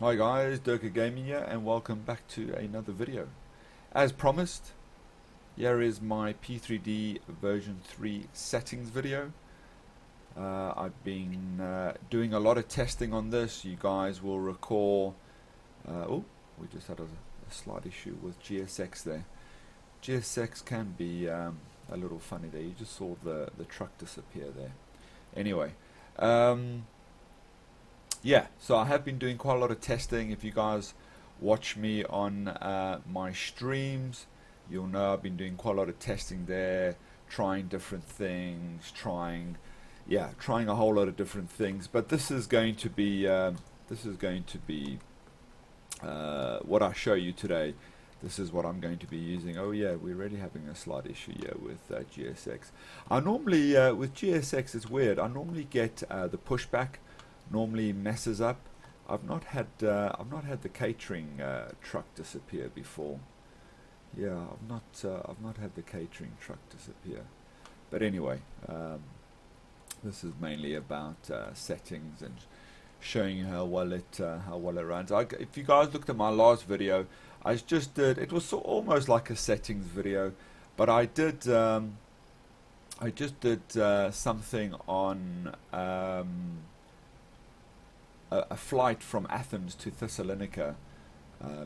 Hi guys, Durka Gaming here and welcome back to another video. As promised, here is my P3D version 3 settings video. I've been doing a lot of testing on this. You guys will recall, we just had a slight issue with GSX there. GSX can be a little funny there. You just saw the truck disappear there. Anyway, yeah, so I have been doing quite a lot of testing. If you guys watch me on my streams, you'll know I've been doing quite a lot of testing there, trying different things, trying a whole lot of different things. But this is going to be what I show you today. This is what I'm going to be using. Oh yeah, we're really having a slight issue here with GSX. I normally with GSX, it's weird. I normally get the pushback. Normally messes up. I've not had the catering truck disappear before. Yeah, I've not had the catering truck disappear. But anyway, this is mainly about settings and showing you how well it runs. If you guys looked at my last video, I just did. It was almost like a settings video, but I just did something on a flight from Athens to Thessalonica,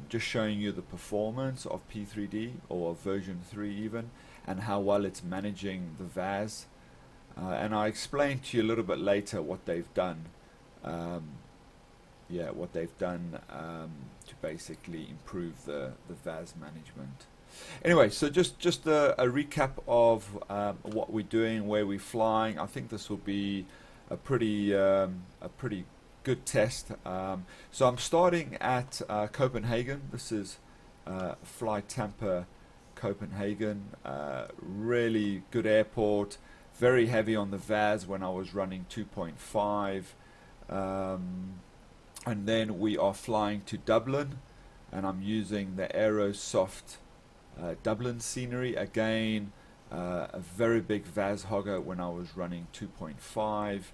just showing you the performance of P3D or version 3 even, and how well it's managing the VAS. And I explained to you a little bit later what they've done. What they've done to basically improve the VAS management. Anyway, so just a recap of what we're doing, where we're flying. I think this will be a pretty good test. So I'm starting at Copenhagen. This is FlyTampa Copenhagen. Really good airport. Very heavy on the VAS when I was running 2.5. And then we are flying to Dublin, and I'm using the Aerosoft Dublin scenery. Again, a very big VAS hogger when I was running 2.5.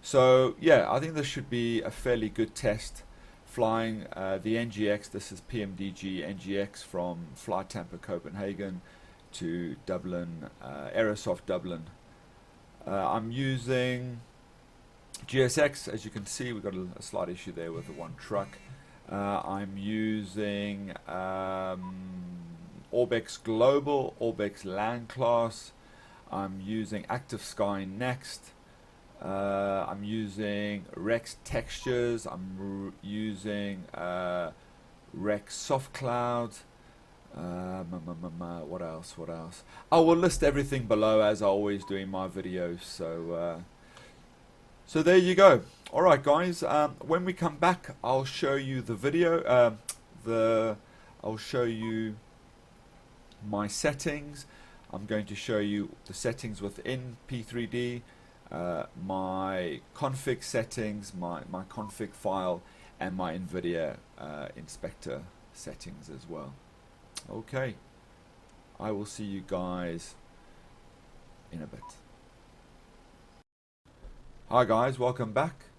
So yeah, I think this should be a fairly good test. Flying the NGX, this is PMDG NGX from FlyTampa Copenhagen to Dublin, Aerosoft Dublin. I'm using GSX. As you can see, we've got a slight issue there with the one truck. I'm using Orbx Global, Orbx Land Class. I'm using Active Sky Next. I'm using Rex Textures. I'm using Rex Soft Cloud. What else? I will list everything below as I always do in my videos. So there you go. All right, guys. When we come back, I'll show you the video. I'll show you my settings. I'm going to show you the settings within P3D. My config settings, my config file, and my NVIDIA inspector settings as well. Okay, I will see you guys in a bit. Hi guys, welcome back.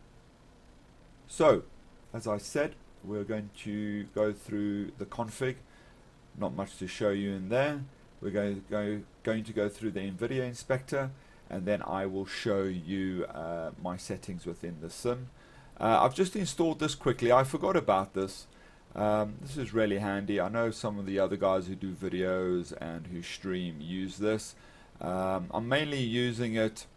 So, as I said, we're going to go through the config. Not much to show you in there. We're going to go through the NVIDIA inspector, and then I will show you my settings within the sim. I've just installed this quickly. I forgot about this. This is really handy. I know some of the other guys who do videos and who stream use this. I'm mainly using it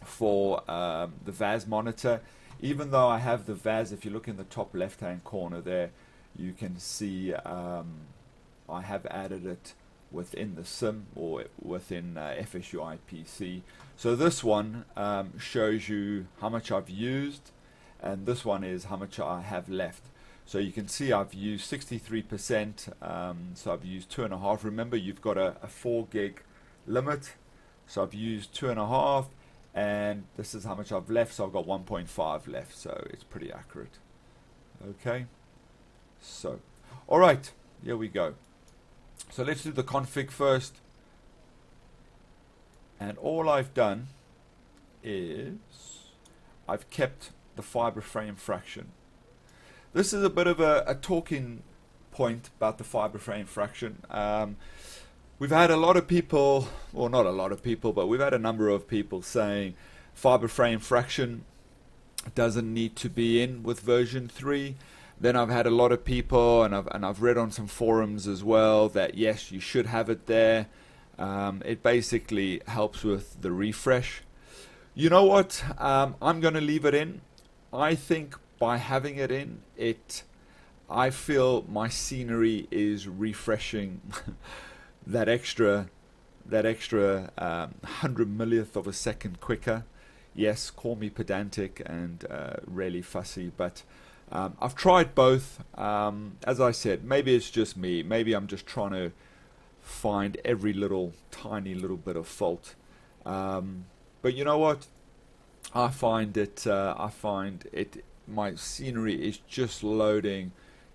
for the VAS monitor. Even though I have the VAS, if you look in the top left hand corner there, you can see I have added it within the sim or within FSUI PC. So this one shows you how much I've used, and this one is how much I have left. So you can see I've used 63%, so I've used 2.5. Remember, you've got a 4 gig limit, so I've used 2.5, and this is how much I've left, so I've got 1.5 left, so it's pretty accurate. Okay, so alright, here we go. So let's do the config first, and all I've done is I've kept the fiber frame fraction. this is a bit of a talking point about the fiber frame fraction. We've had a lot of people, well, not a lot of people, but we've had a number of people saying fiber frame fraction doesn't need to be in with version 3. Then I've had a lot of people, and I've read on some forums as well, that yes, you should have it there. It basically helps with the refresh. You know what? I'm going to leave it in. I think by having it in, I feel my scenery is refreshing that extra 100 millionth of a second quicker. Yes, call me pedantic and really fussy, but I've tried both. As I said, maybe it's just me. Maybe I'm just trying to find every tiny little bit of fault. But you know what? I find my scenery is just loading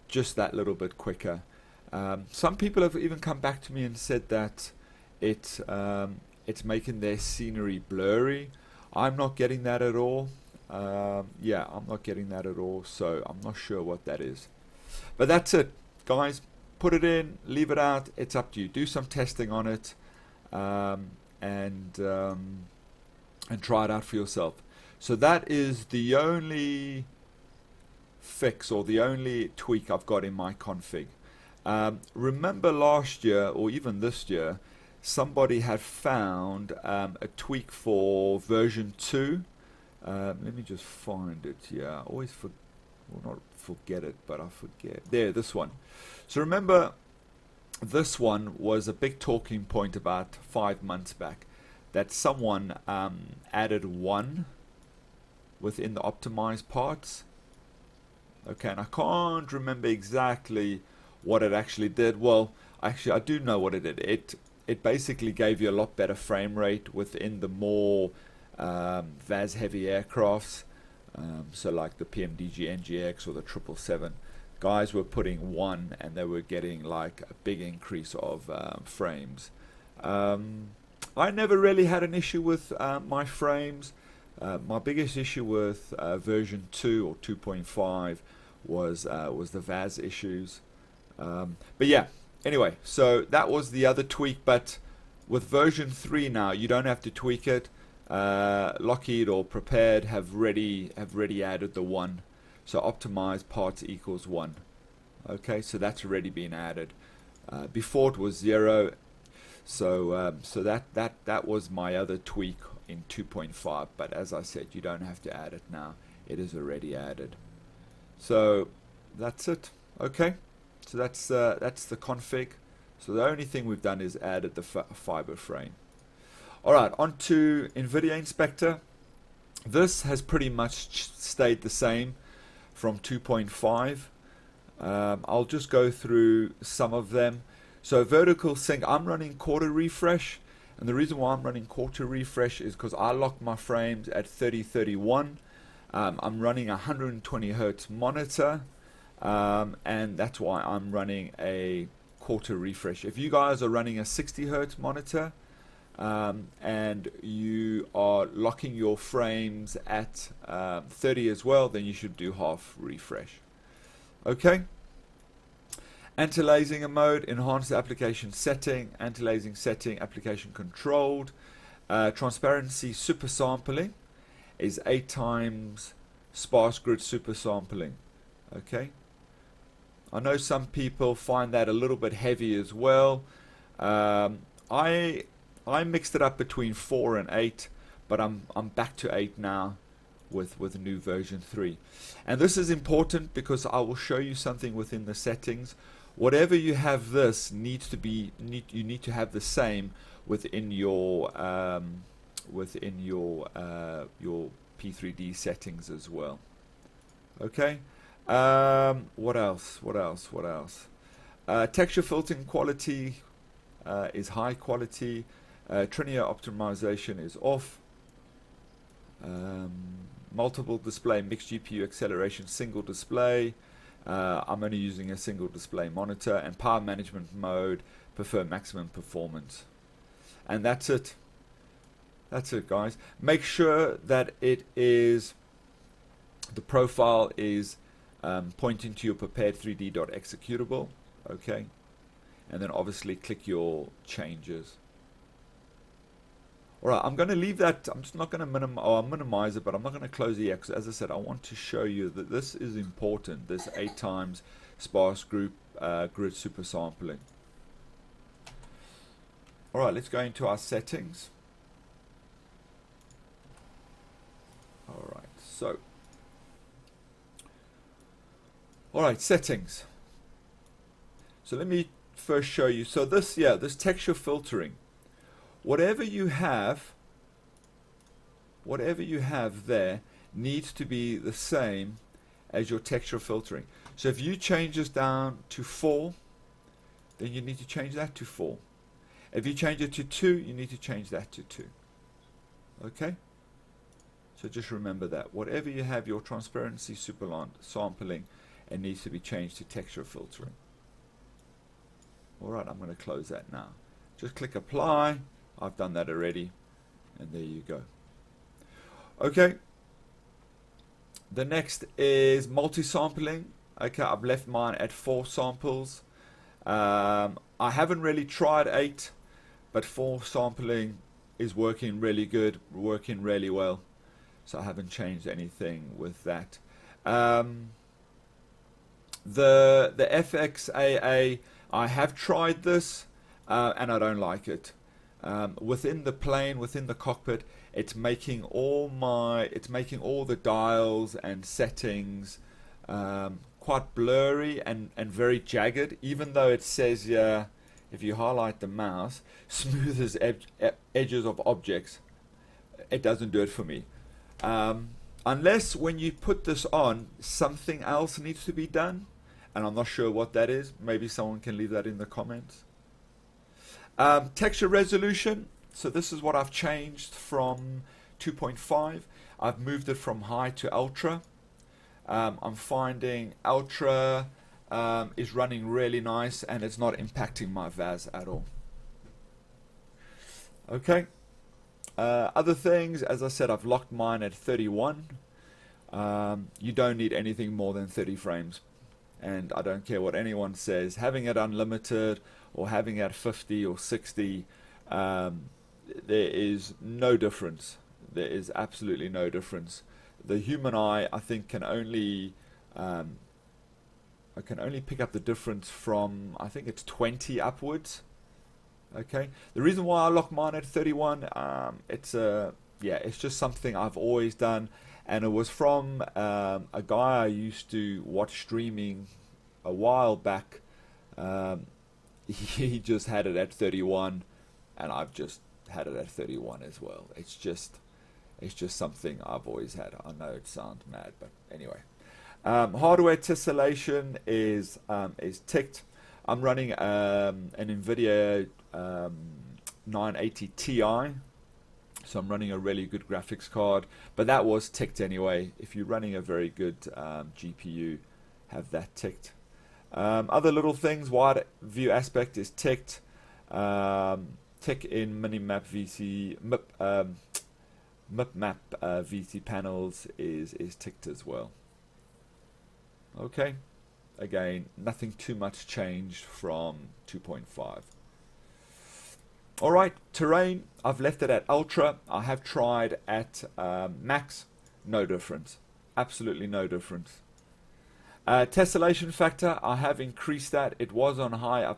just that little bit quicker. Some people have even come back to me and said that it's making their scenery blurry. I'm not getting that at all. Yeah, I'm not getting that at all, so I'm not sure what that is. But that's it, guys. Put it in, leave it out. It's up to you. Do some testing on it, and try it out for yourself. So that is the only fix or the only tweak I've got in my config. Remember last year or even this year, somebody had found a tweak for version 2. Let me just find it here. I always not forget it, but I forget. There, this one. So remember, this one was a big talking point about 5 months back, that someone added 1 within the optimized parts. Okay, and I can't remember exactly what it actually did. Well, actually, I do know what it did. It basically gave you a lot better frame rate within the more VAS heavy aircrafts. So like the PMDG NGX or the 777, guys were putting 1 and they were getting like a big increase of frames. I never really had an issue with my frames. My biggest issue with version 2 or 2.5 was the VAS issues. But yeah, anyway, so that was the other tweak. But with version 3 now, you don't have to tweak it. Lockheed or Prepared have already added the 1. So optimized parts equals 1. Okay, so that's already been added. Before it was 0. So that was my other tweak in 2.5, but as I said, you don't have to add it now. It is already added. So that's it. Okay, so that's the config. So the only thing we've done is added the fiber frame. Alright, on to NVIDIA Inspector. This has pretty much stayed the same from 2.5. I'll just go through some of them. So vertical sync, I'm running quarter refresh. And the reason why I'm running quarter refresh is because I lock my frames at 3031. I'm running a 120 hertz monitor, and that's why I'm running a quarter refresh. If you guys are running a 60 hertz monitor and you are locking your frames at 30 as well, then you should do half refresh. Okay. Anti-aliasing mode, enhanced application setting, anti-aliasing setting, application controlled. Transparency super sampling is 8 times sparse grid super sampling. Okay. I know some people find that a little bit heavy as well. I mixed it up between 4 and 8, but I'm back to 8 now with new version 3. And this is important because I will show you something within the settings. Whatever you have, this needs to be you need to have the same within your P3D settings as well. Okay. What else? Texture filtering quality is high quality. Linear optimization is off. Multiple display, mixed GPU acceleration, single display. I'm only using a single display monitor, and power management mode, prefer maximum performance. And that's it. That's it, guys. Make sure that it is, the profile is pointing to your Prepar3D.executable. Okay, and then obviously click your changes. Alright, I'm going to leave that. I'm just not going to I'll minimize it, but I'm not going to close it yet, because as I said, I want to show you that this is important, this 8 times sparse grid super sampling. Alright, let's go into our settings. Alright, so alright, settings. So let me first show you. So this, this texture filtering. Whatever you have there needs to be the same as your texture filtering. So if you change this down to 4, then you need to change that to 4. If you change it to 2, you need to change that to 2. Okay? So just remember that. Whatever you have your transparency super sampling, it needs to be changed to texture filtering. Alright, I'm going to close that now. Just click apply. I've done that already, and there you go. Okay, the next is multi-sampling. Okay, I've left mine at 4 samples. I haven't really tried 8, but 4 sampling is working really good, working really well, so I haven't changed anything with that. The FXAA, I have tried this, and I don't like it. Within the plane, within the cockpit, it's making all the dials and settings quite blurry and very jagged, even though it says here, if you highlight the mouse, smooth as edges of objects. It doesn't do it for me. Unless when you put this on, something else needs to be done, and I'm not sure what that is. Maybe someone can leave that in the comments. Texture resolution, so this is what I've changed from 2.5. I've moved it from high to ultra. I'm finding ultra is running really nice, and it's not impacting my VAS at all. Okay, other things, as I said, I've locked mine at 31. You don't need anything more than 30 frames, and I don't care what anyone says. Having it unlimited or having it at 50 or 60, there is no difference. There is absolutely no difference. The human eye, I think, can only pick up the difference from, I think it's 20 upwards. Okay, the reason why I lock mine at 31, it's just something I've always done, and it was from a guy I used to watch streaming a while back. He just had it at 31, and I've just had it at 31 as well. It's just something I've always had. I know it sounds mad, but anyway. Hardware tessellation is ticked. I'm running an NVIDIA 980 Ti, so I'm running a really good graphics card, but that was ticked anyway. If you're running a very good GPU, have that ticked. Other little things, wide view aspect is ticked. Tick in minimap VC, MIPMAP VC panels is ticked as well. Okay, again, nothing too much changed from 2.5. Alright, terrain, I've left it at ultra. I have tried at max, no difference, absolutely no difference. Tessellation factor, I have increased that. It was on high, I've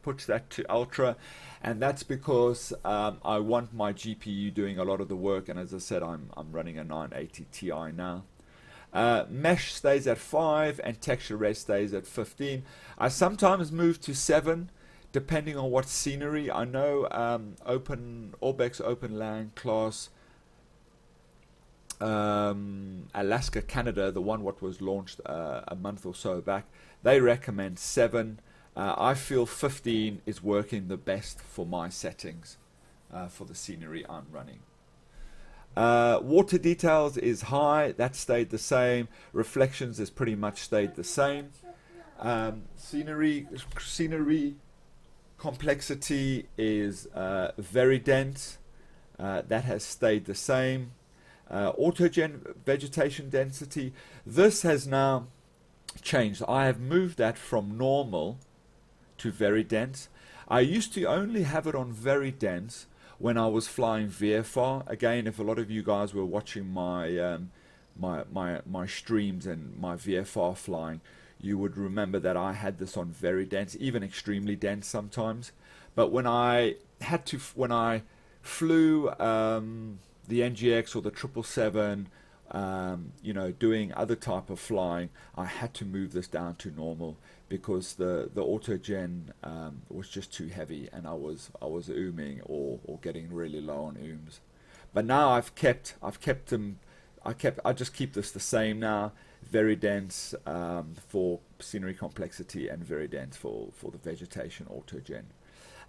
pushed that to ultra, and that's because I want my GPU doing a lot of the work, and as I said, I'm running a 980 Ti now. Mesh stays at 5 and texture res stays at 15. I sometimes move to 7 depending on what scenery. I know Orbx OpenLang class Alaska, Canada, the one what was launched a month or so back, they recommend 7. I feel 15 is working the best for my settings for the scenery I'm running. Water details is high, that stayed the same. Reflections is pretty much stayed the same. Scenery complexity is very dense, that has stayed the same. Autogen vegetation density, this has now changed. I have moved that from normal to very dense. I used to only have it on very dense when I was flying VFR. Again, if a lot of you guys were watching my my streams and my VFR flying, you would remember that I had this on very dense, even extremely dense sometimes. But when I flew the NGX or the 777, you know, doing other type of flying, I had to move this down to normal because the autogen was just too heavy, and I was ooming or getting really low on ooms. But now I just keep this the same now. Very dense for scenery complexity, and very dense for the vegetation autogen.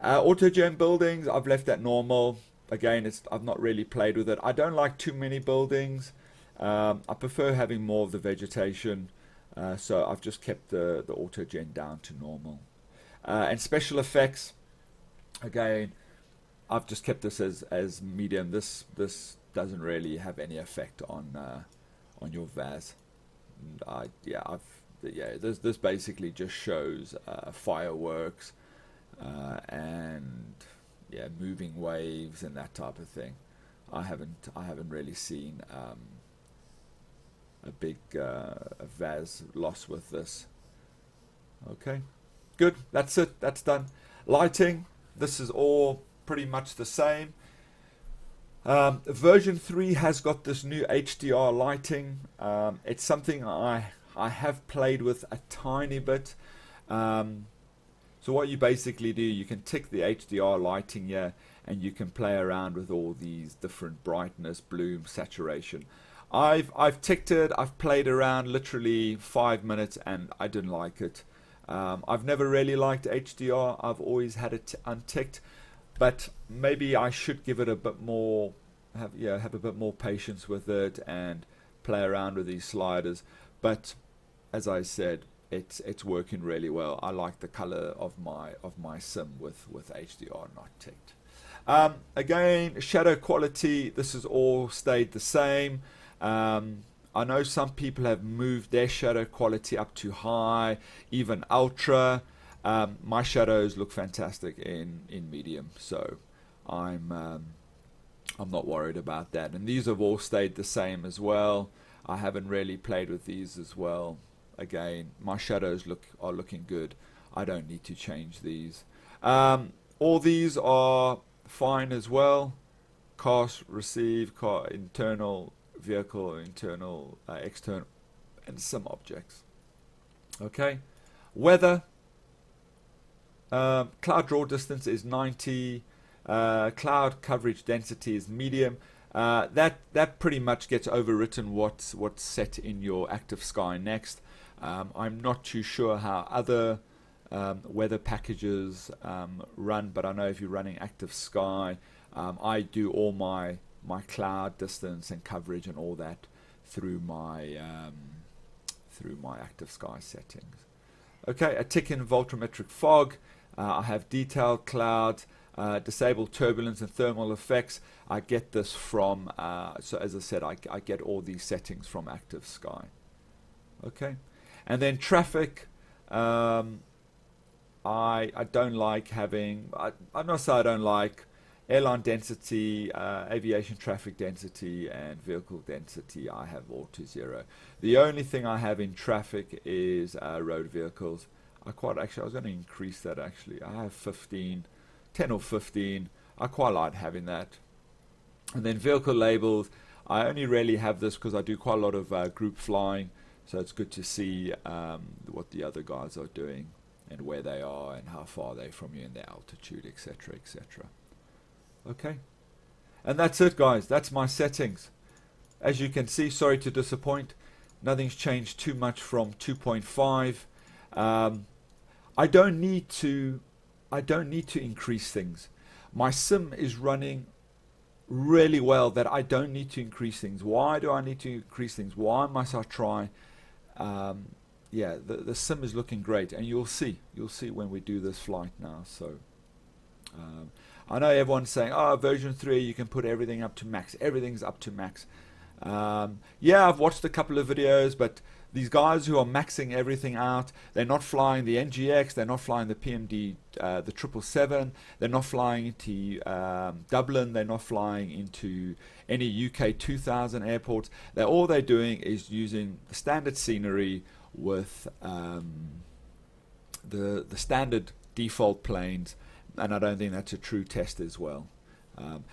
Autogen buildings, I've left that normal. Again, I've not really played with it. I don't like too many buildings. I prefer having more of the vegetation, so I've just kept the autogen down to normal. And special effects, again, I've just kept this as medium. This doesn't really have any effect on your VAS. This basically just shows fireworks and moving waves and that type of thing. I haven't really seen a big VAS loss with this. Okay, good. That's it. That's done. Lighting. This is all pretty much the same. Version 3 has got this new HDR lighting. It's something I have played with a tiny bit. So what you basically do, you can tick the HDR lighting here, and you can play around with all these different brightness, bloom, saturation. I've ticked it. I've played around literally 5 minutes, and I didn't like it. I've never really liked HDR. I've always had it unticked. But maybe I should give it a bit more, have a bit more patience with it and play around with these sliders. But as I said, it's working really well. I like the color of my sim with HDR not ticked. Again, shadow quality. This has all stayed the same. I know some people have moved their shadow quality up to high, even ultra. My shadows look fantastic in medium, so I'm not worried about that. And these have all stayed the same as well. I haven't really played with these as well. Again, my shadows are looking good. I don't need to change these. All these are fine as well. Cast, receive, car, internal, vehicle, internal, external, and some objects. Okay, weather. Cloud draw distance is 90. Cloud coverage density is medium. That pretty much gets overwritten what's set in your active sky next. I'm not too sure how other weather packages run, but I know if you're running active sky, I do all my cloud distance and coverage and all that through my active sky settings. Okay, a tick in voltrometric fog. I have detailed clouds, disable turbulence and thermal effects. I get this from, so as I said, I get all these settings from active sky. Okay, and then traffic. I don't like having, I'm not saying I don't like airline density, aviation traffic density, and vehicle density. I have all to 0. The only thing I have in traffic is road vehicles. I was going to increase that actually. I have 10 or 15. I quite like having that. And then vehicle labels, I only really have this because I do quite a lot of group flying, so it's good to see what the other guys are doing and where they are and how far they're from you and their altitude, etc, etc. Okay, and that's it, guys. That's my settings. As you can see, sorry to disappoint, nothing's changed too much from 2.5. I don't need to increase things. My sim is running really well that I don't need to increase things. Why do I need to increase things? Why must I try? The sim is looking great, and you'll see when we do this flight now. So I know everyone's saying, oh, version 3 you can put everything up to max. Everything's up to max. Yeah, I've watched a couple of videos, but these guys who are maxing everything out, they're not flying the NGX, they're not flying the PMD, the 777, they're not flying into Dublin, they're not flying into any UK 2000 airports. All they're doing is using the standard scenery with the standard default planes, and I don't think that's a true test as well.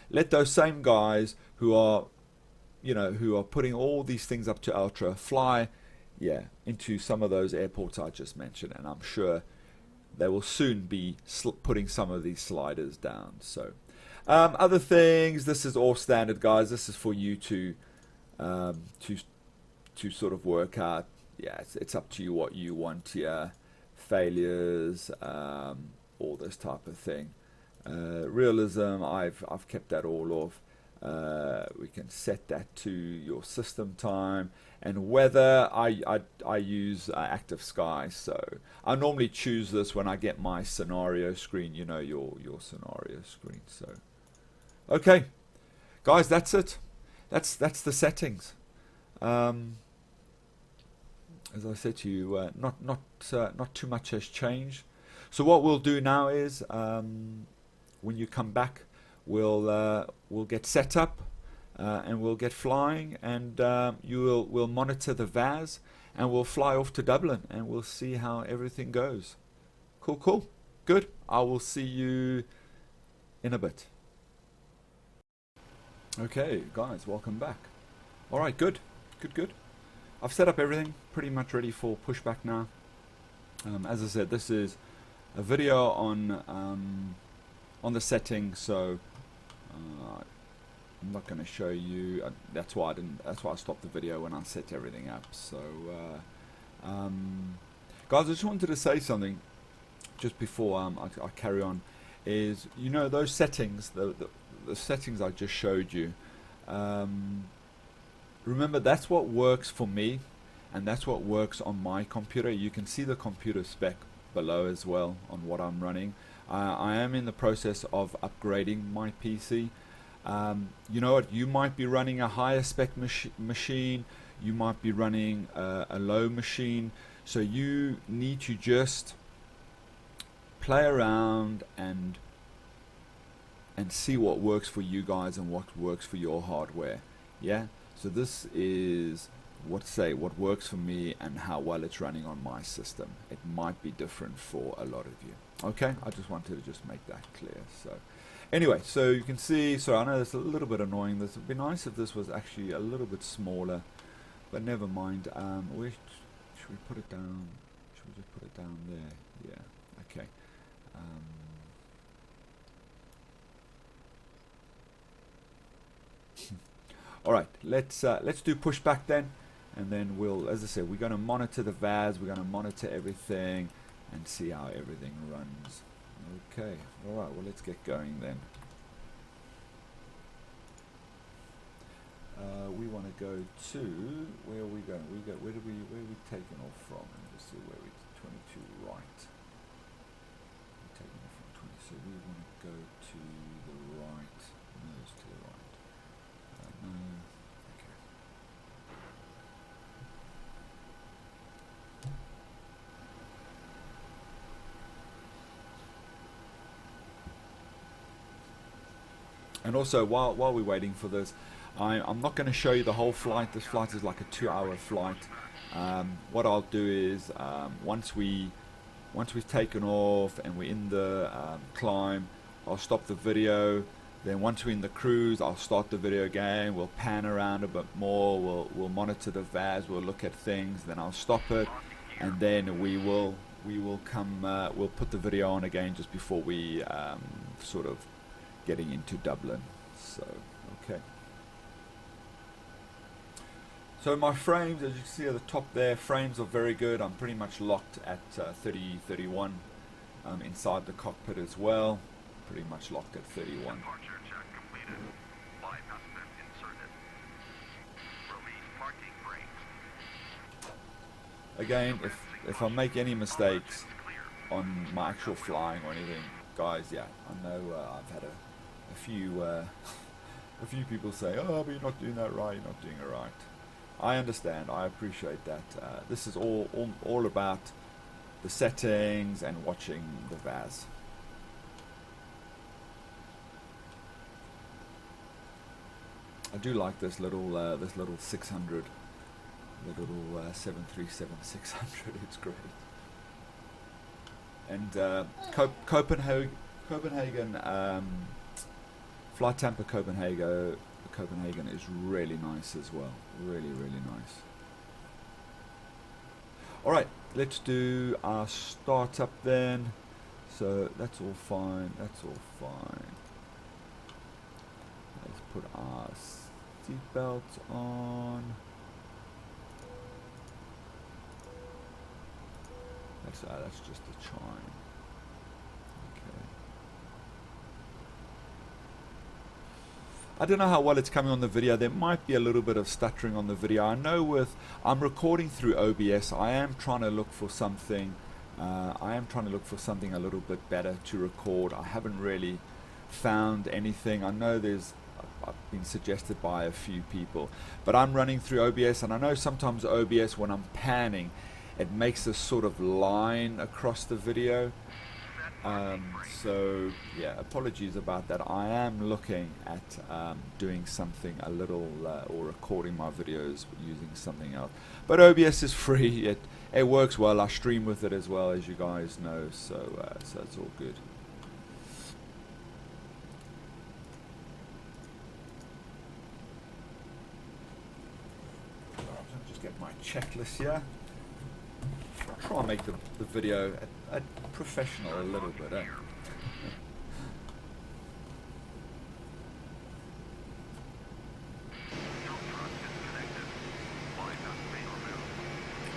Let those same guys who are, who are putting all these things up to ultra fly, into some of those airports I just mentioned, and I'm sure they will soon be putting some of these sliders down. So, other things. This is all standard, guys. This is for you to sort of work out. Yeah, it's up to you what you want here. Failures, all this type of thing. Realism, I've kept that all off. We can set that to your system time, and weather I use active sky, so I normally choose this when I get my scenario screen, your scenario screen. So okay guys, that's it. That's the settings. As I said to you, not too much has changed. So what we'll do now is when you come back, we'll get set up and we'll get flying, and we'll monitor the VAS, and we'll fly off to Dublin, and we'll see how everything goes. Cool, good. I will see you in a bit. Okay guys, welcome back. Alright, good. I've set up everything, pretty much ready for pushback now. As I said, this is a video on the settings, so I'm not going to show you. That's why I stopped the video when I set everything up. So, guys, I just wanted to say something just before I carry on. Is those settings, the settings I just showed you. Remember, that's what works for me, and that's what works on my computer. You can see the computer spec below as well on what I'm running. I am in the process of upgrading my PC. You know what? You might be running a higher spec machine. You might be running a low machine. So you need to just play around and see what works for you guys and what works for your hardware. Yeah. So this is what works for me and how well it's running on my system. It might be different for a lot of you. Okay, I just wanted to just make that clear. So anyway, so you can see, so I know it's a little bit annoying. This would be nice if this was actually a little bit smaller, but never mind. Where should we put it down? Should we just put it down there? Yeah, okay. All right, let's do pushback then, and then we'll, as I said, we're going to monitor the VAS, we're going to monitor everything and see how everything runs. Okay, all right, well, let's get going then. We want to go to, where are we going? Where are we taking off from? Let's see where we 22 right. We're taking off from 20, so we want to go to the right. No, it's to the right. No. Okay. And also, while we're waiting for this, I'm not going to show you the whole flight. This flight is like a 2-hour flight. What I'll do is once we've taken off and we're in the climb, I'll stop the video. Then once we're in the cruise, I'll start the video again. We'll pan around a bit more. We'll monitor the VAS. We'll look at things. Then I'll stop it, and then we'll put the video on again just before we sort of getting into Dublin. So okay. So my frames, as you can see at the top there, frames are very good. I'm pretty much locked at 30-31 inside the cockpit as well. Pretty much locked at 31. Again, if I make any mistakes on my actual flying or anything, guys, yeah, I know I've had a few people say, oh, but you're not doing that right, you're not doing it right. I understand. I appreciate that. This is all about the settings and watching the VAS. I do like this little 600, the little 737-600. It's great. And Copenhagen, FlyTampa Copenhagen is really nice as well. Really nice. All right, let's do our startup then. So that's all fine. That's all fine. Let's put our seatbelt on. That's just a chime. Okay. I don't know how well it's coming on the video. There might be a little bit of stuttering on the video. I know I'm recording through OBS. I am trying to look for something. A little bit better to record. I haven't really found anything. I know I've been suggested by a few people, but I'm running through OBS, and I know sometimes OBS, when I'm panning, it makes a sort of line across the video. So yeah, apologies about that. I am looking at doing something a little or recording my videos using something else, but OBS is free. It works well. I stream with it as well, as you guys know, so it's all good. I'll just get my checklist here. I'll try and make the video professional a little bit.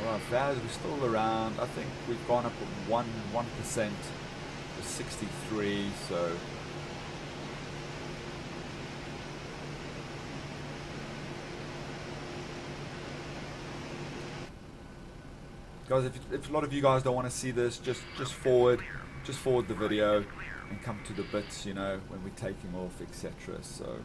Alright, values we're still around. I think we've gone up at 1% to 63, so guys, if a lot of you guys don't want to see this, just forward the video and come to the bits, you know, when we're taking off, etc. So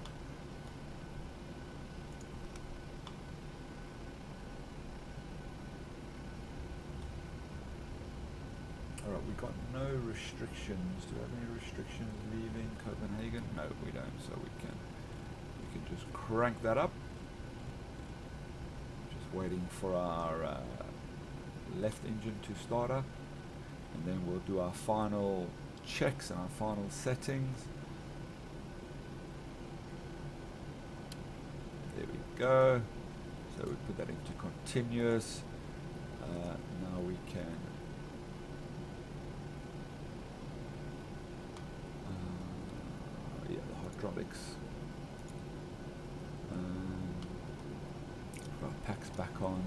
alright, we've got no restrictions. Do we have any restrictions leaving Copenhagen? No, we don't, so we can just crank that up. Just waiting for our left engine to start up, and then we'll do our final checks and our final settings. There we go. So we put that into continuous. Now we can the hydraulics. Put our packs back on.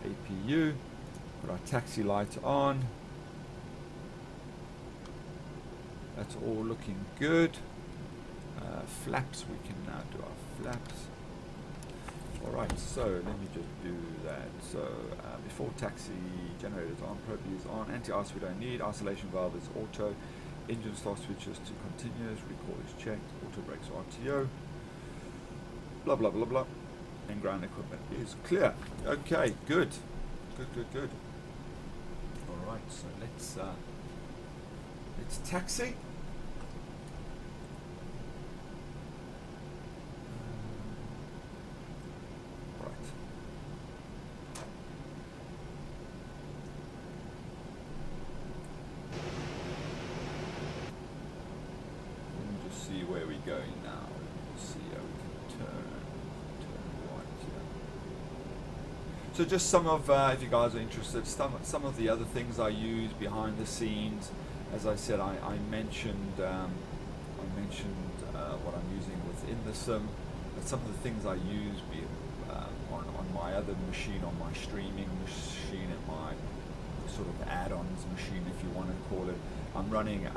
APU, put our taxi lights on. That's all looking good. Flaps, we can now do our flaps. Alright, so let me just do that. So before taxi, generators on, probe is on, anti-ice we don't need, isolation valve is auto, engine start switches to continuous, recall is checked, auto brakes RTO, blah blah blah blah, and ground equipment is clear. Okay, good. Good. Alright, so let's taxi. Right. Let me just see where we're going now. Let's see how we can turn right here. So just some of, if you guys are interested, some of the other things I use behind the scenes. As I said, I mentioned what I'm using within the sim. But some of the things I use on my other machine, on my streaming machine, and my sort of add-ons machine, if you want to call it. I'm running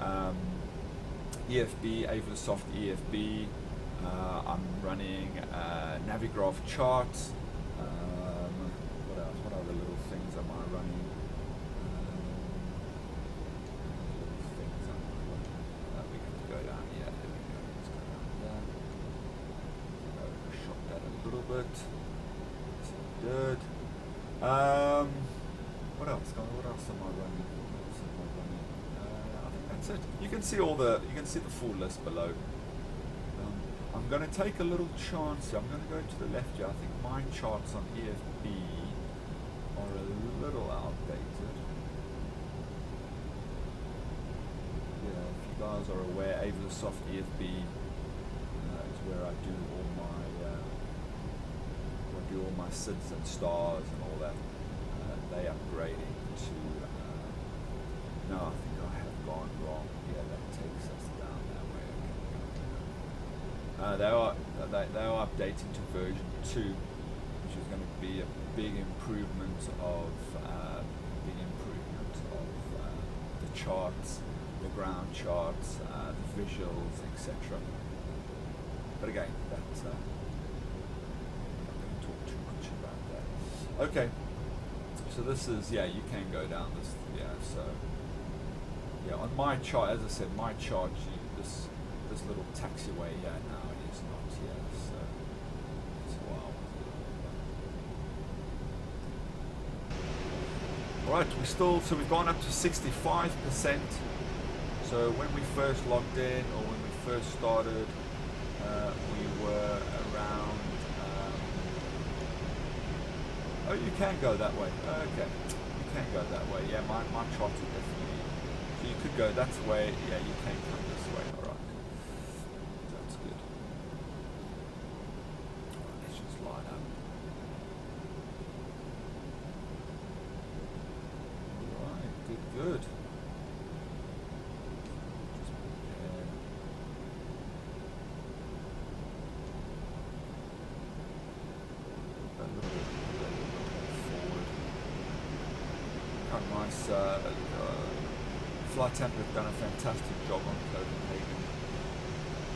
EFB, Aerosoft EFB. I'm running Navigraph charts. What other little things am I running? bit. Good. What else? What else am I running? I think that's it. You can see the full list below. I'm going to take a little chance here. I'm going to go to the left here. I think my charts on EFB are a little outdated. Yeah, if you guys are aware, Aerosoft EFB is where I do all my SIDs and stars and all that. They upgrading to no, I think I have gone wrong. Yeah, that takes us down that way. They are updating to version 2, which is going to be a big improvement of the charts, the ground charts, the visuals, etc. But again, that's I'm not going to talk too much about that. Okay, so this is, yeah, you can go down this, yeah. So yeah, on my chart, as I said, my chart, this little taxiway here now is not here, so it's a while. Alright, so we've gone up to 65%. So when we first logged in, or when we first started, we were around, oh, you can go that way. Okay, you can go that way. Yeah, my chart is definitely, so you could go that way. Yeah, you can come this way. Alright, that's good. Alright, let's just line up. Alright, good. Nice. FlyTampa have done a fantastic job on Copenhagen.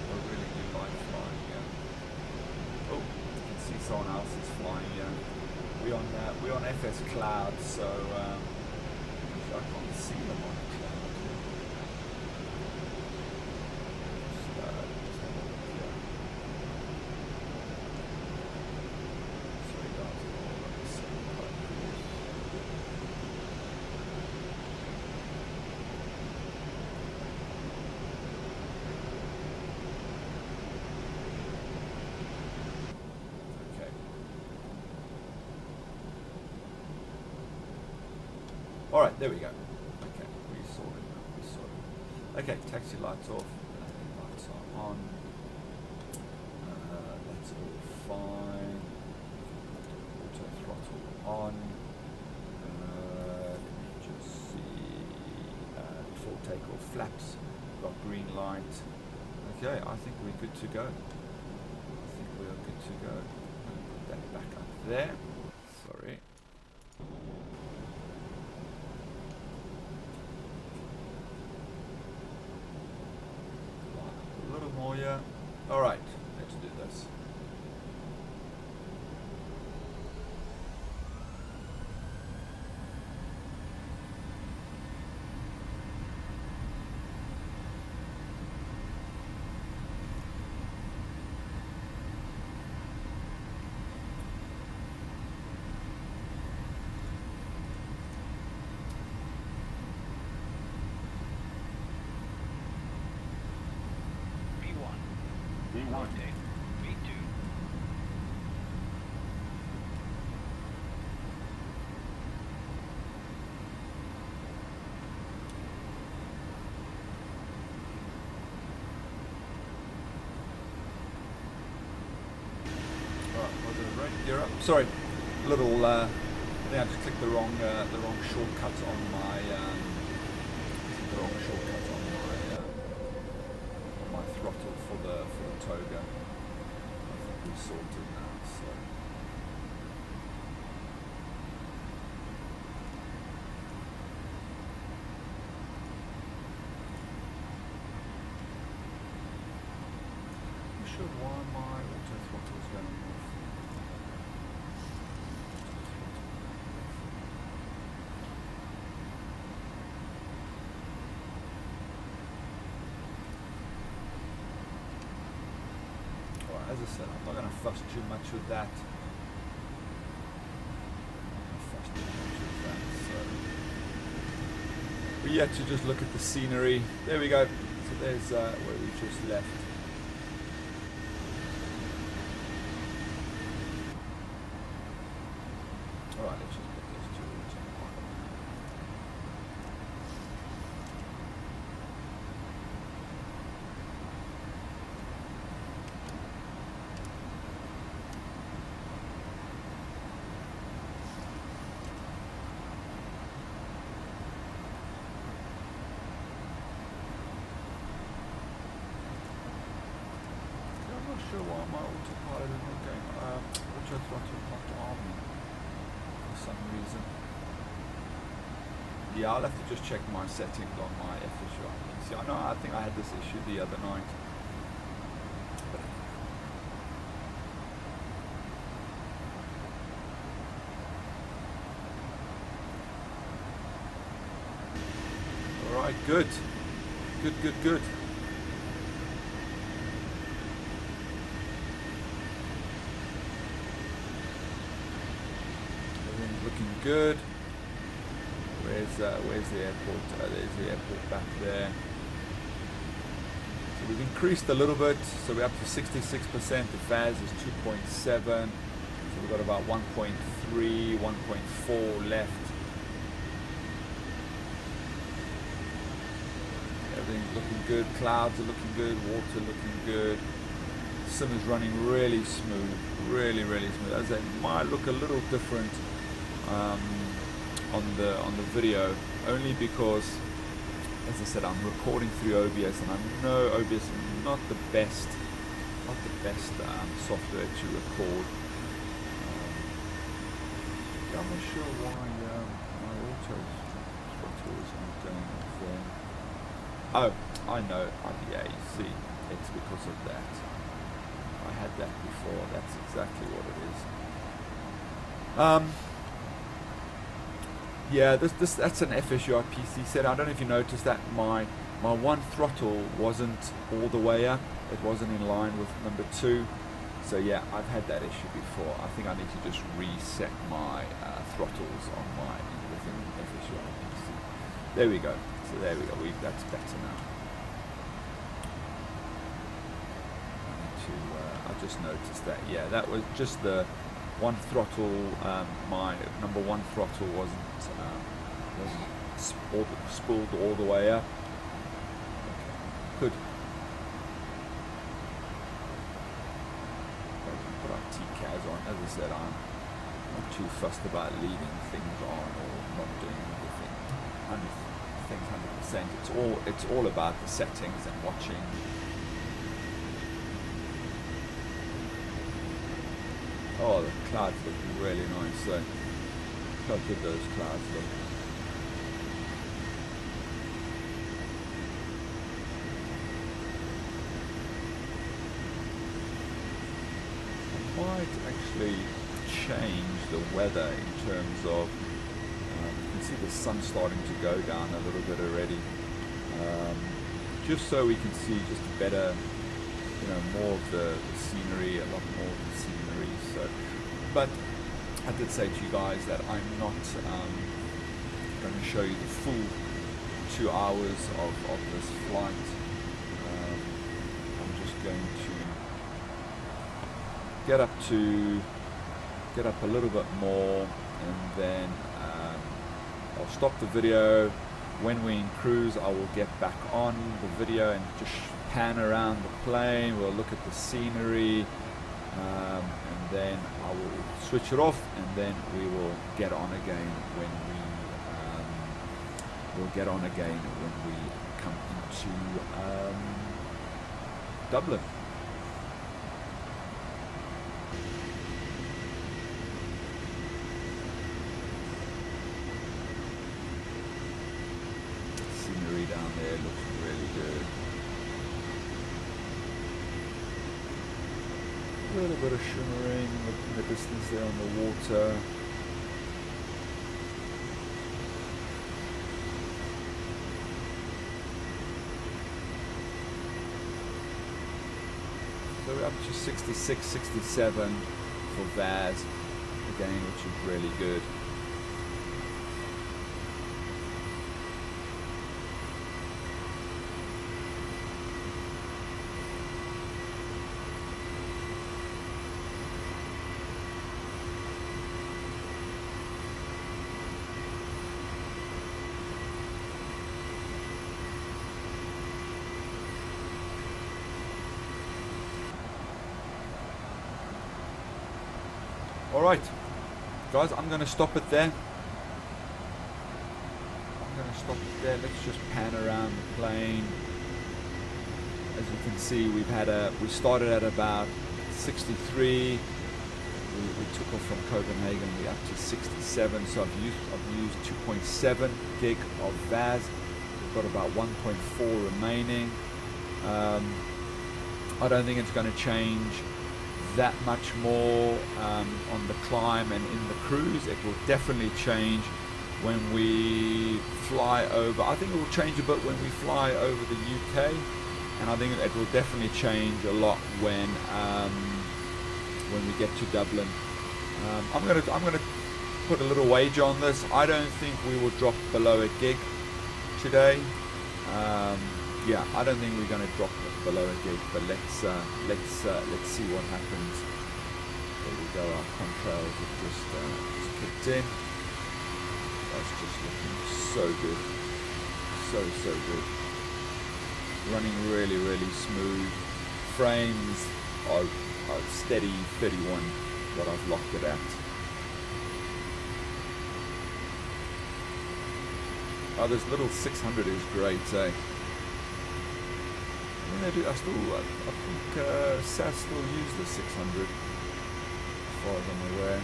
I really do like flying here. Oh, you can see someone else is flying here. We're on FS Cloud, so I can't see them on the cloud. Alright, there we go. Okay, we sorted. Okay, taxi lights off, lights are on. That's all fine. Auto throttle on. Let me just see. Before takeoff, flaps. Got green light. Okay, I think we're good to go. Put that back up there. Sorry. Yeah. All right, let's do this. Gear up. Sorry, little. I think I just clicked the wrong shortcuts on my throttle for the toga. I think we've sorted now. So. I'm sure why my auto throttle is going off. As as I said, I'm not going to fuss too much with that. But yet to just look at the scenery. There we go. So there's where we just left. Alright, let's just put those two in. Sure why my autopilot is not going auto throttle not on for some reason. Yeah, I'll have to just check my settings on my FSU PC. I know I think I had this issue the other night. Alright, good. Good. Looking good. Where's the airport? There's the airport back there. So we've increased a little bit. So we're up to 66%. The FAS is 2.7. So we've got about 1.3, 1.4 left. Everything's looking good. Clouds are looking good. Water looking good. Sim is running really smooth. Really smooth. As it might look a little different on the video, only because, as I said, I'm recording through OBS, and I know OBS is not the best software to record. I'm not sure why my auto throttle is not going off there. Oh, I know. Yeah, you see, it's because of that. I had that before. That's exactly what it is. Yeah, that's an FSUI PC set. I don't know if you noticed that my one throttle wasn't all the way up. It wasn't in line with number 2. So yeah, I've had that issue before. I think I need to just reset my throttles on my within FSUI PC. There we go. So there we go. That's better now. I just noticed that. Yeah, that was just the one throttle. My number 1 throttle wasn't spooled all the way up. Okay. Good. Put our TCAS on. As I said, I'm not too fussed about leaving things on or not doing everything 100%. It's all about the settings and watching. Oh, the clouds look really nice. So how good those clouds look. I might actually change the weather in terms of, you can see the sun starting to go down a little bit already. Just so we can see just better, more of the scenery, a lot more of the scenery. So, but I did say to you guys that I'm not going to show you the full 2 hours of this flight. I'm just going to get up a little bit more, and then I'll stop the video. When we're in cruise, I will get back on the video and just pan around the plane. We'll look at the scenery, and then I will switch it off, and then we will get on again when we come into Dublin. Scenery down there looks really good. A little bit of shimmering, look in the distance there on the water. So we're up to 66, 67 for VAS again, which is really good. Alright, guys, I'm going to stop it there. Let's just pan around the plane. As you can see, we started at about 63. We took off from Copenhagen, we're up to 67. So I've used 2.7 gig of VAS. We've got about 1.4 remaining. I don't think it's going to change that much more on the climb and in the cruise. It will definitely change when we fly over. I think it will change a bit when we fly over the UK, and I think it will definitely change a lot when we get to Dublin. I'm gonna put a little wager on this. I don't think we will drop below a gig today. Yeah, I don't think we're going to drop below a gig, but let's see what happens. There we go. Our contrails have just kicked in. That's just looking so good, so good. Running really smooth. Frames are steady 31. What I've locked it at. Oh, this little 600 is great, eh? I think SAS still use the 600 as far as I'm aware.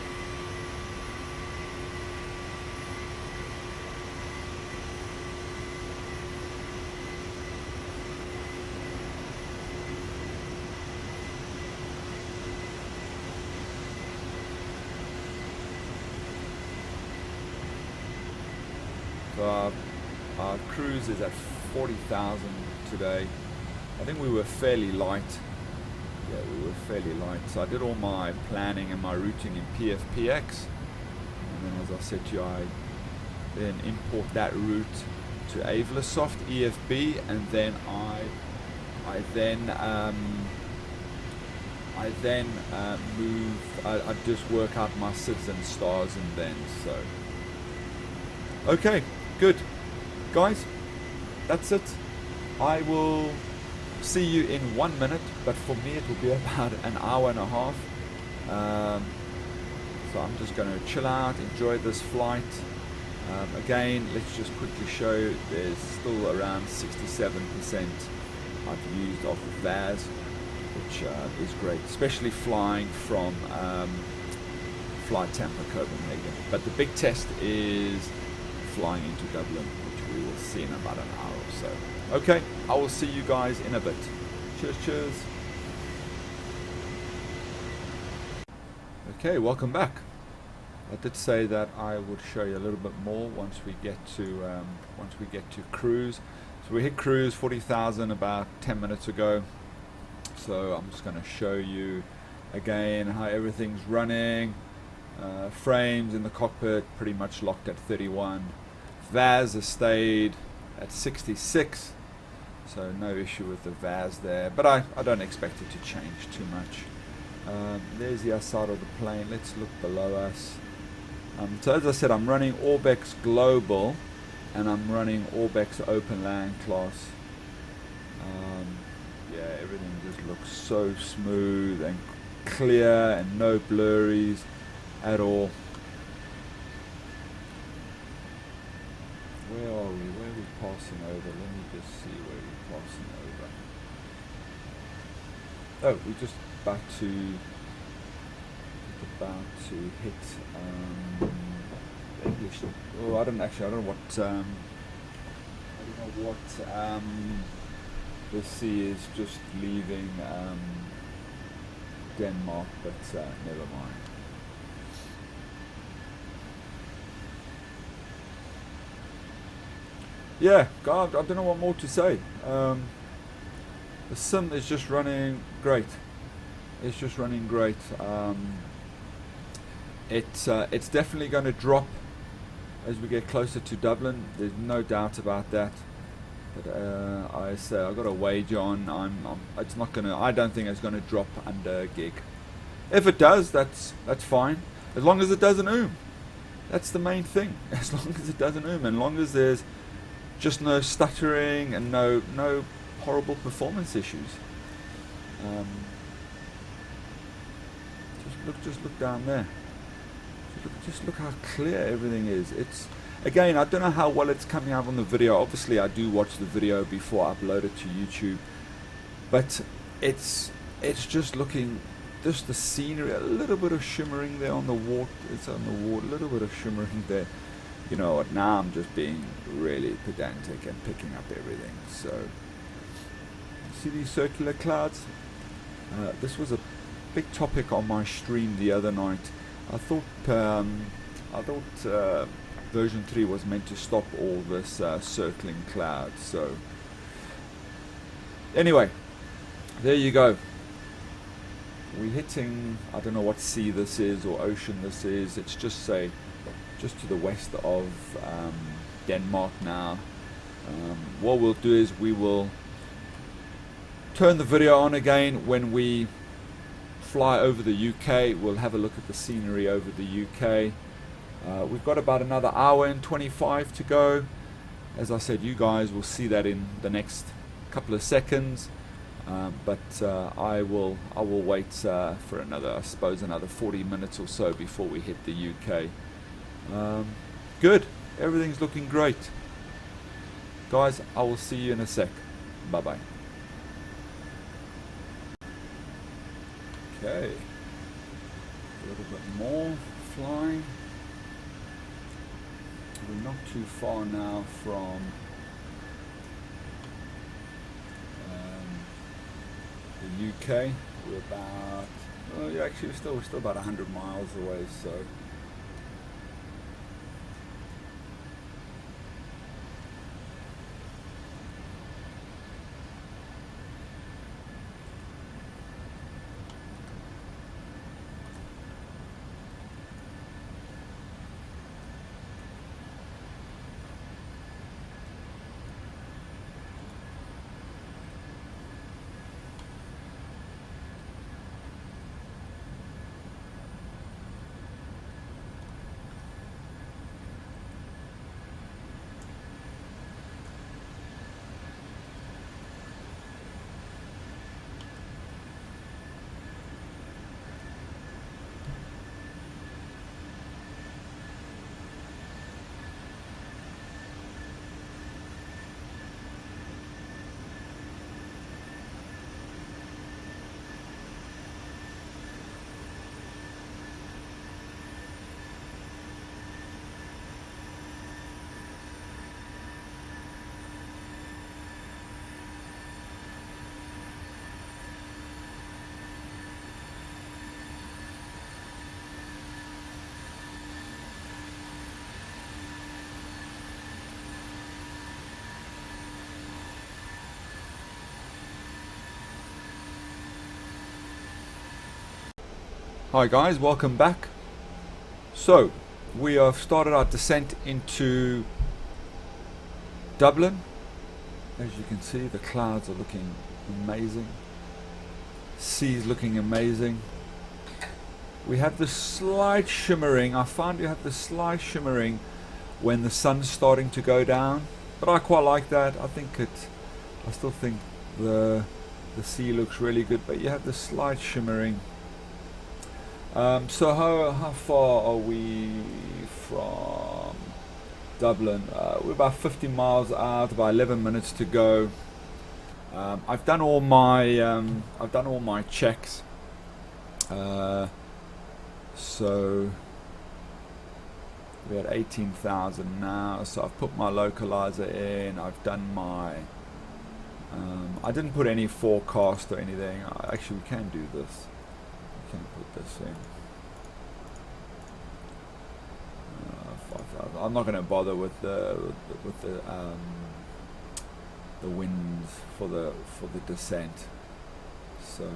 So our cruise is at 40,000 today. I think we were fairly light. Yeah, we were fairly light. So I did all my planning and my routing in PFPX. And then, as I said to you, I then import that route to Aerosoft EFB, and then I just work out my SIDs and stars, and then so. Okay, good, guys. That's it. I will see you in 1 minute, but for me it will be about an hour and a half. So I'm just going to chill out, enjoy this flight. Again, let's just quickly show there's still around 67% I've used of the VAS, which is great, especially flying from FlyTampa Copenhagen. But the big test is flying into Dublin, which we will see in about an hour or so. Okay, I will see you guys in a bit. Cheers. Okay, welcome back. I did say that I would show you a little bit more once we get to cruise. So we hit cruise 40,000 about 10 minutes ago. So I'm just going to show you again how everything's running. Frames in the cockpit pretty much locked at 31. VAS has stayed at 66, so no issue with the VAS there, but I don't expect it to change too much. There's the outside of the plane. Let's look below us. So as I said, I'm running Orbx Global and I'm running Orbx OpenLC class. Yeah, everything just looks so smooth and clear and no blurries at all. Where are we? Where are we passing over? Let me just see where we're passing over. Oh, we're just about to hit English. Oh, I don't know what the sea is just leaving Denmark, but never mind. Yeah, God, I don't know what more to say. The sim is just running great. It's just running great. It's definitely going to drop as we get closer to Dublin. There's no doubt about that. But I say I've got a wager on. It's not gonna. I don't think it's going to drop under a gig. If it does, that's fine. As long as it doesn't oom. That's the main thing. As long as it doesn't oom, and as long as there's just no stuttering and no horrible performance issues. Just look down there. Just look how clear everything is. It's, again, I don't know how well it's coming out on the video. Obviously, I do watch the video before I upload it to YouTube, but it's just looking. Just the scenery, a little bit of shimmering there on the water. It's on the water, a little bit of shimmering there. You know what? Now I'm just being really pedantic and picking up everything. So, see these circular clouds? This was a big topic on my stream the other night. I thought version 3 was meant to stop all this circling clouds. So, anyway, there you go. We're hitting, I don't know what sea this is or ocean this is. It's just to the west of Denmark now. What we'll do is we will turn the video on again when we fly over the UK. We'll have a look at the scenery over the UK. We've got about another hour and 25 to go. As I said, you guys will see that in the next couple of seconds. But I will wait for another, I suppose, another 40 minutes or so before we hit the UK. Good. Everything's looking great. Guys, I will see you in a sec. Bye-bye. Okay. A little bit more flying. We're not too far now from the UK. We're about, well, yeah, actually we're still about 100 miles away, so hi guys, welcome back. So we have started our descent into Dublin. As you can see, the clouds are looking amazing. Sea's looking amazing. We have the slight shimmering. I found you have the slight shimmering when the sun's starting to go down, but I quite like that. I still think the sea looks really good, but you have the slight shimmering. So how far are we from Dublin? We're about 50 miles out, about 11 minutes to go. I've done all my checks. So we're at 18,000 now. So I've put my localizer in. I've done my. I didn't put any forecast or anything. Actually, we can do this. Put this in. 5,000. I'm not going to bother with the winds for the descent. So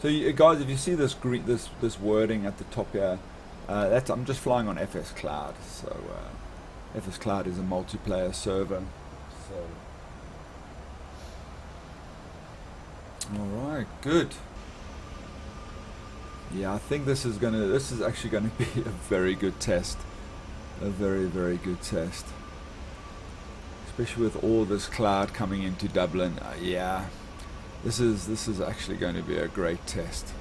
So guys, if you see this this wording at the top here, that's I'm just flying on FS Cloud. So FS Cloud is a multiplayer server. So all right, good. Yeah, I think this is actually gonna be a very good test, a very good test, especially with all this cloud coming into Dublin. Yeah, this is actually going to be a great test.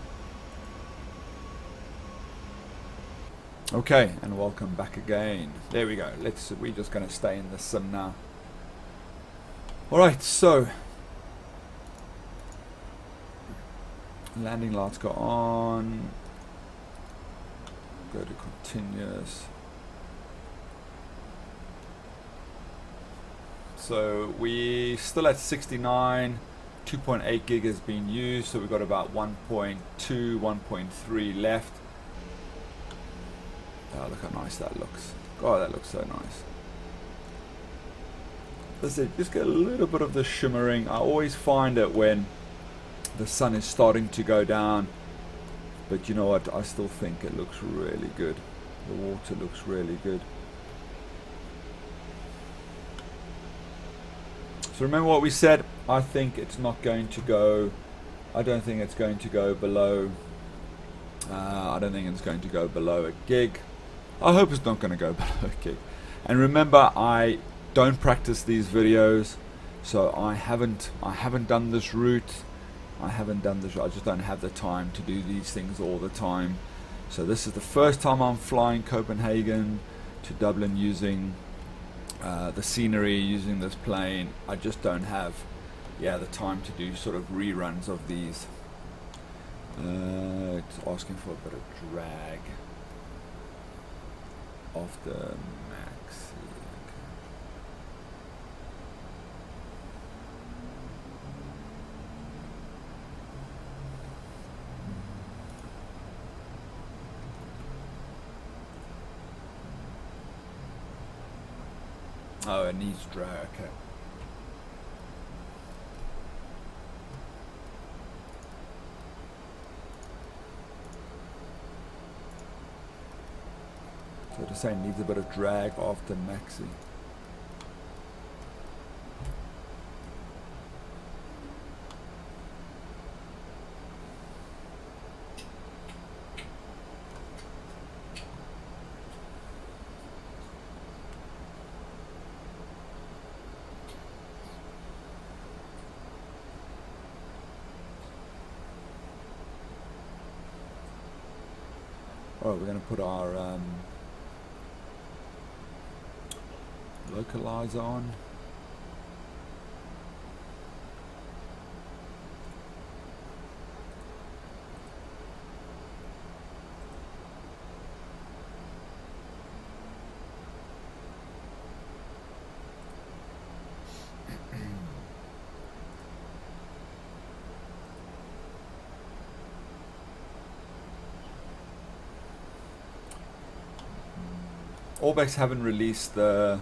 Okay, and welcome back again. There we go. We're just going to stay in the sim now. All right, so landing lights go on. Go to continuous. So we still at 69. 2.8 gig has been used, so we've got about 1.2, 1.3 left. Oh, look how nice that looks. God, that looks so nice. As I said, just get a little bit of the shimmering. I always find it when the sun is starting to go down, but you know what, I still think it looks really good. The water looks really good. So remember what we said, I think it's not going to go, I don't think it's going to go below, I don't think it's going to go below a gig. I hope it's not going to go below a gig. And remember, I don't practice these videos, so I haven't done this route. I just don't have the time to do these things all the time. So this is the first time I'm flying Copenhagen to Dublin using the scenery, using this plane. I just don't have the time to do sort of reruns of these. It's asking for a bit of drag off the max. Oh, it needs drag, okay. So the same needs a bit of drag off the maxi. Alright, we're going to put our localizer on. Orbx haven't released the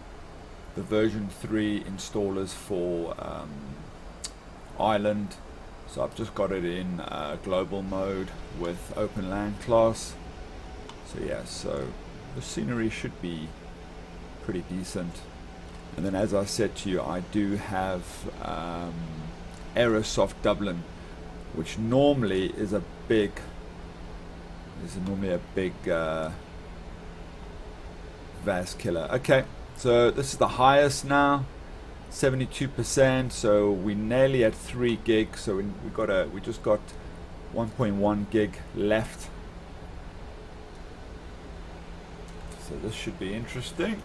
version 3 installers for Ireland, so I've just got it in global mode with OpenLAN class. So yeah, so the scenery should be pretty decent. And then, as I said to you, I do have Aerosoft Dublin, which normally is a big VAS killer. Okay, so this is the highest now, 72%. So we nearly at 3 gig. So we just got 1.1 gig left. So this should be interesting.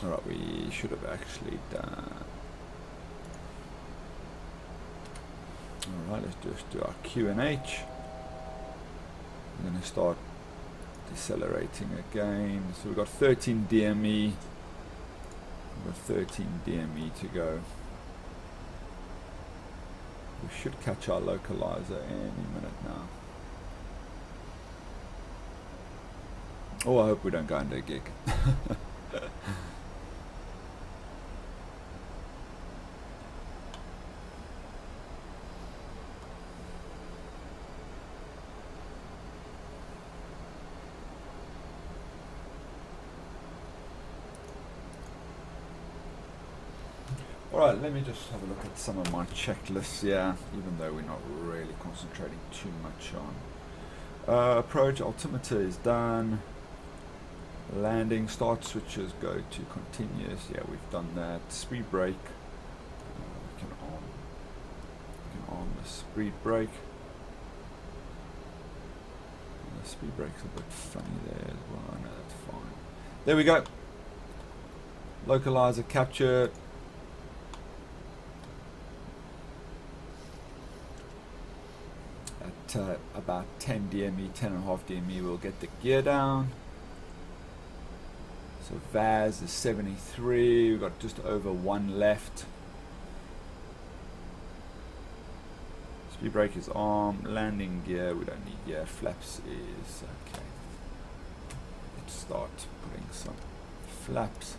All right, we should have actually done. All right, let's just do our Q and H. I'm going to start decelerating again. So we've got 13 DME. We've got 13 DME to go. We should catch our localizer any minute now. Oh, I hope we don't go under a gig. Alright, let me just have a look at some of my checklists here, even though we're not really concentrating too much on. Approach altimeter is done. Landing, start switches go to continuous. Yeah, we've done that. Speed brake. We can arm the speed brake. And the speed brake's a bit funny there as well. No, that's fine. There we go. Localizer captured. At about 10 DME, 10.5 DME, we'll get the gear down. So VAS is 73, we've got just over 1 left. Speed brake is armed, landing gear, we don't need gear, flaps is okay. Let's start putting some flaps.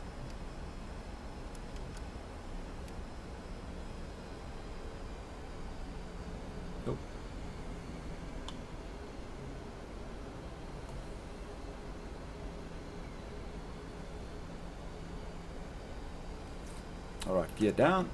Oh. Alright, gear down.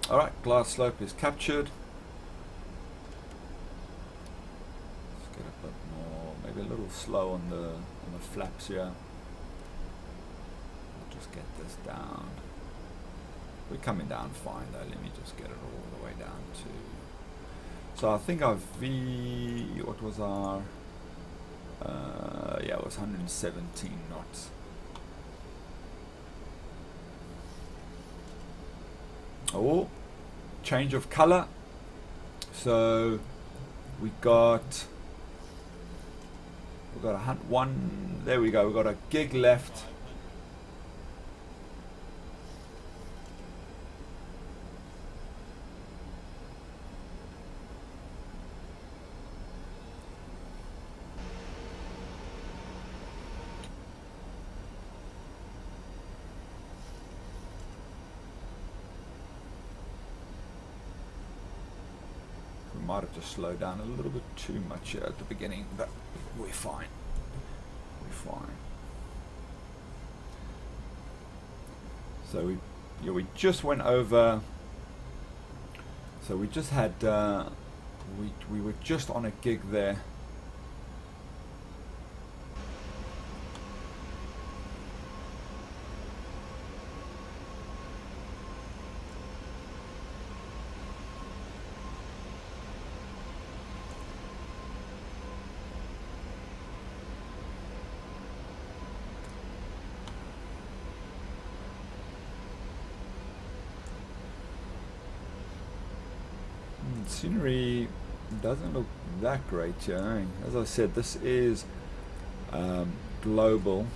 Alright, glass slope is captured. Let's get a bit more, maybe a little slow on the flaps here. Just get this down. We're coming down fine though. Let me just get it all the way down to. So I think our V. What was our? Yeah, it was 117 knots. Oh, change of color. So we got a one. There we go. We got a gig left. Might have just slowed down a little bit too much here at the beginning, but we're fine. We're fine. So we just went over. So we just had we were just on a gig there. Scenery doesn't look that great here. As I said, this is global.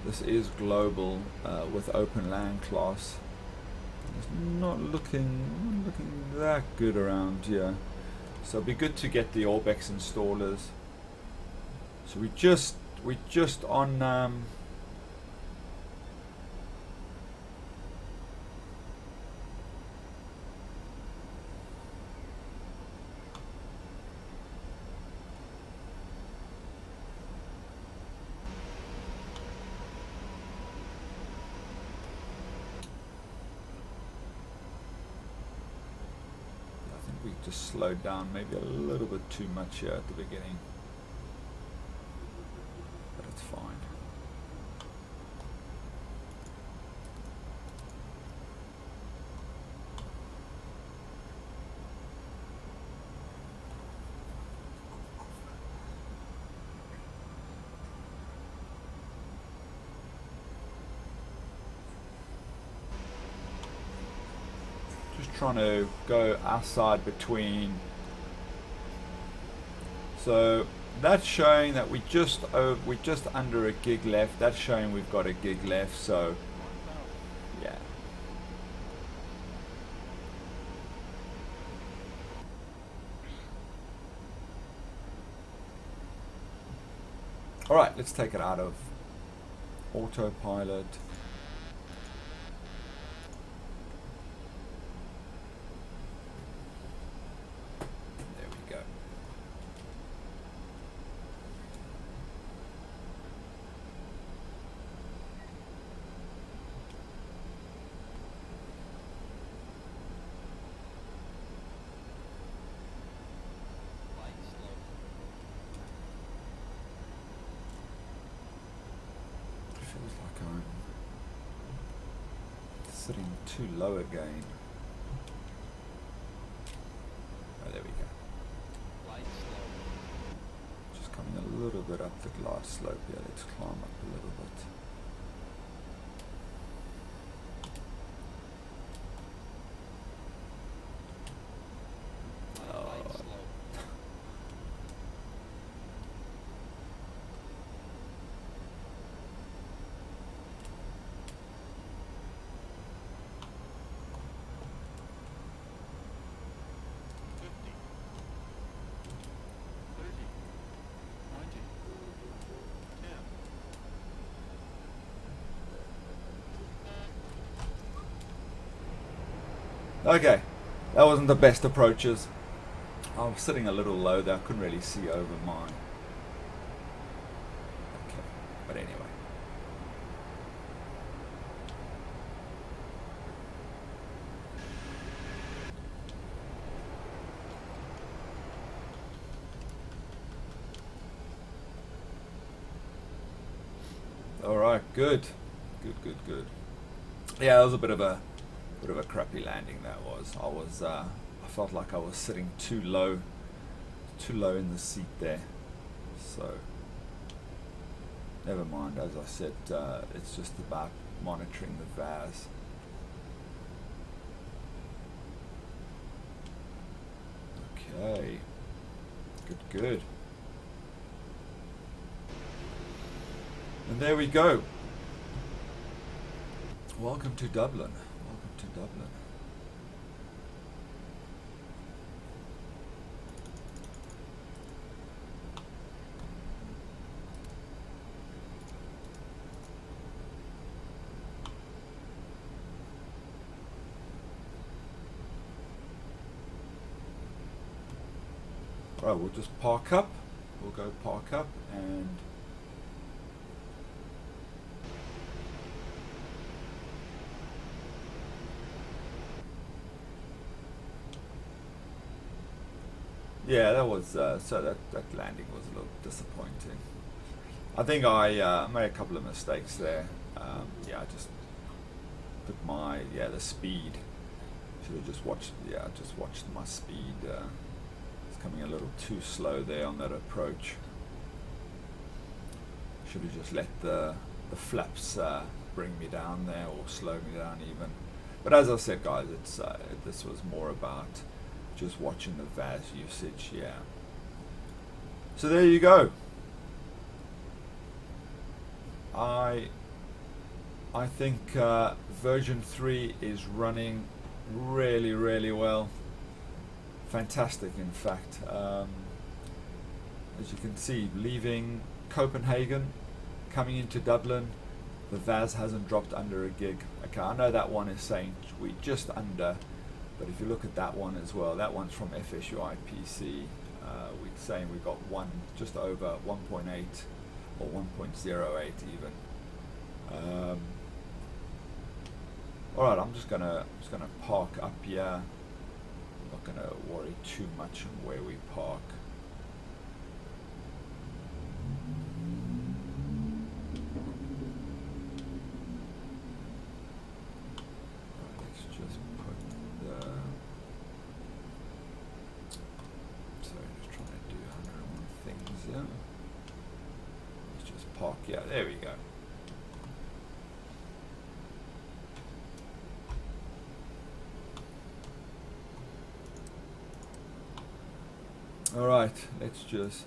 This is global with OpenLAN class. It's not looking that good around here. So it'd be good to get the Orbx installers. So we just on. Just slowed down maybe a little bit too much here at the beginning, but it's fine. Trying to go outside between. So that's showing that we just under a gig left. That's showing we've got a gig left. So yeah. All right, let's take it out of autopilot. There we go. Feels like I'm sitting too low again. Oh, there we go. Just coming a little bit up the glide slope here. Let's climb up a little bit. Okay, that wasn't the best approaches. I was sitting a little low there. I couldn't really see over mine. Okay, but anyway. All right, good. Good. Yeah, that was a bit of a crappy landing. That was. I felt like I was sitting too low in the seat there. So never mind. As I said, it's just about monitoring the VAS. Okay. Good. And there we go. Welcome to Dublin. Right, we'll just park up. We'll go park up and yeah, that was so that landing was a little disappointing. I think I made a couple of mistakes there. Yeah, I just put my the speed. Should have just watched my speed. It's coming a little too slow there on that approach. Should have just let the flaps bring me down there or slow me down even. But as I said, guys, it's this was more about just watching the VAS usage. Yeah. So there you go. I think version 3 is running really well. Fantastic, in fact. As you can see, leaving Copenhagen, coming into Dublin, the VAS hasn't dropped under a gig. Okay, I know that one is saying we just under, but if you look at that one as well, that one's from FSUI PC. We're saying we got just over 1.8 or 1.08 even. All right, I'm just gonna park up here. I'm not gonna worry too much on where we park. Let's just put the. Sorry, just trying to do 101 things here. Let's just park. Yeah, there we go. All right, let's just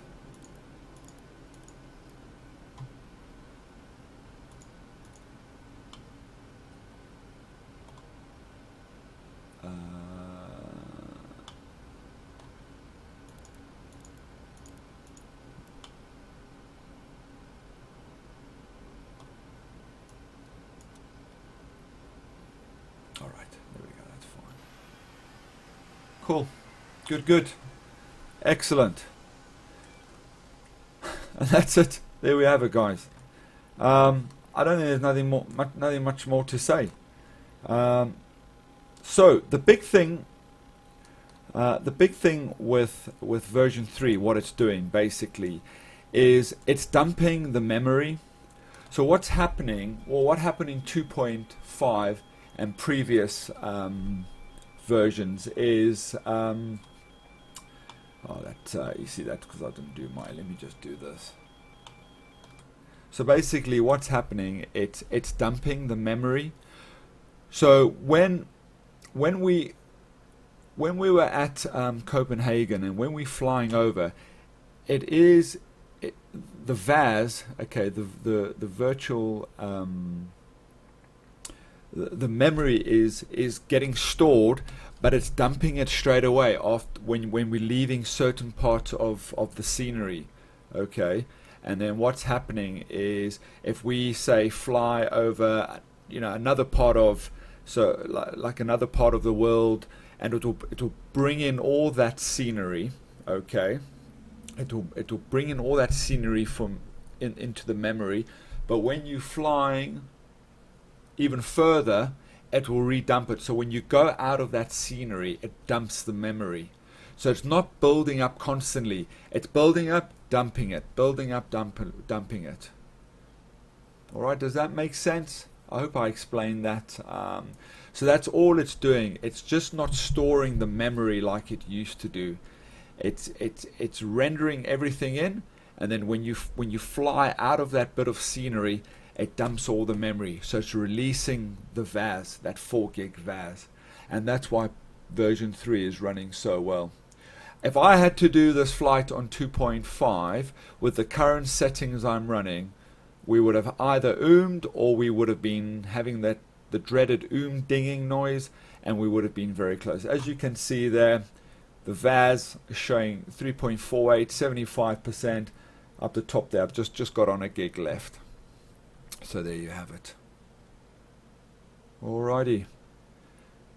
Alright, there we go, that's fine. Cool. Good. Excellent. And that's it. There we have it, guys. I don't think there's nothing much more to say. So the big thing with version 3, what it's doing basically is it's dumping the memory. So what's happening? Well, what happened in 2.5 and previous versions is you see that because I didn't do my. Let me just do this. So basically, what's happening? It's dumping the memory. So when we were at Copenhagen and when we're flying over, the VAS, okay, the virtual the memory is getting stored, but it's dumping it straight away after when we're leaving certain parts of the scenery, okay. And then what's happening is if we say fly over, another part of, so like another part of the world, and it'll bring in all that scenery, okay. It'll bring in all that scenery into the memory, but when you're flying even further, it will redump it. So when you go out of that scenery, it dumps the memory. So it's not building up constantly. It's building up, dumping it, building up, dumping it. All right, does that make sense? I hope I explained that. So that's all it's doing. It's just not storing the memory like it used to do. It's rendering everything in, and then when you fly out of that bit of scenery, it dumps all the memory. So it's releasing the VAS, that 4 gig VAS, and that's why version 3 is running so well. If I had to do this flight on 2.5 with the current settings I'm running, we would have either oomed or we would have been having the dreaded dinging noise, and we would have been very close. As you can see there, the VAS is showing 3.48, 75%. Up the top there, I've just got on a gig left. So there you have it. Alrighty.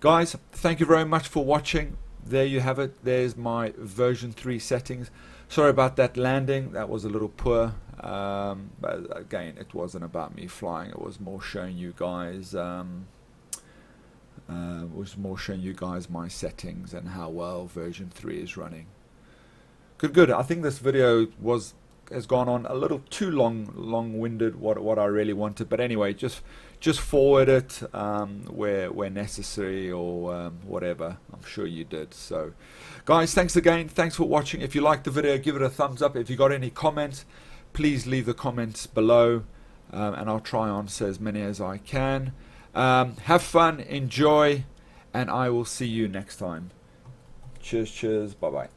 Guys, thank you very much for watching. There you have it. There's my version 3 settings. Sorry about that landing. That was a little poor. But again, it wasn't about me flying. It was more showing you guys my settings and how well version 3 is running. Good. I think this video has gone on a little too long-winded. What I really wanted, but anyway, just forward it where necessary, or whatever. I'm sure you did. So, guys, thanks again. Thanks for watching. If you liked the video, give it a thumbs up. If you got any comments, please leave the comments below, and I'll try and answer as many as I can. Have fun, enjoy, and I will see you next time. Cheers, bye bye.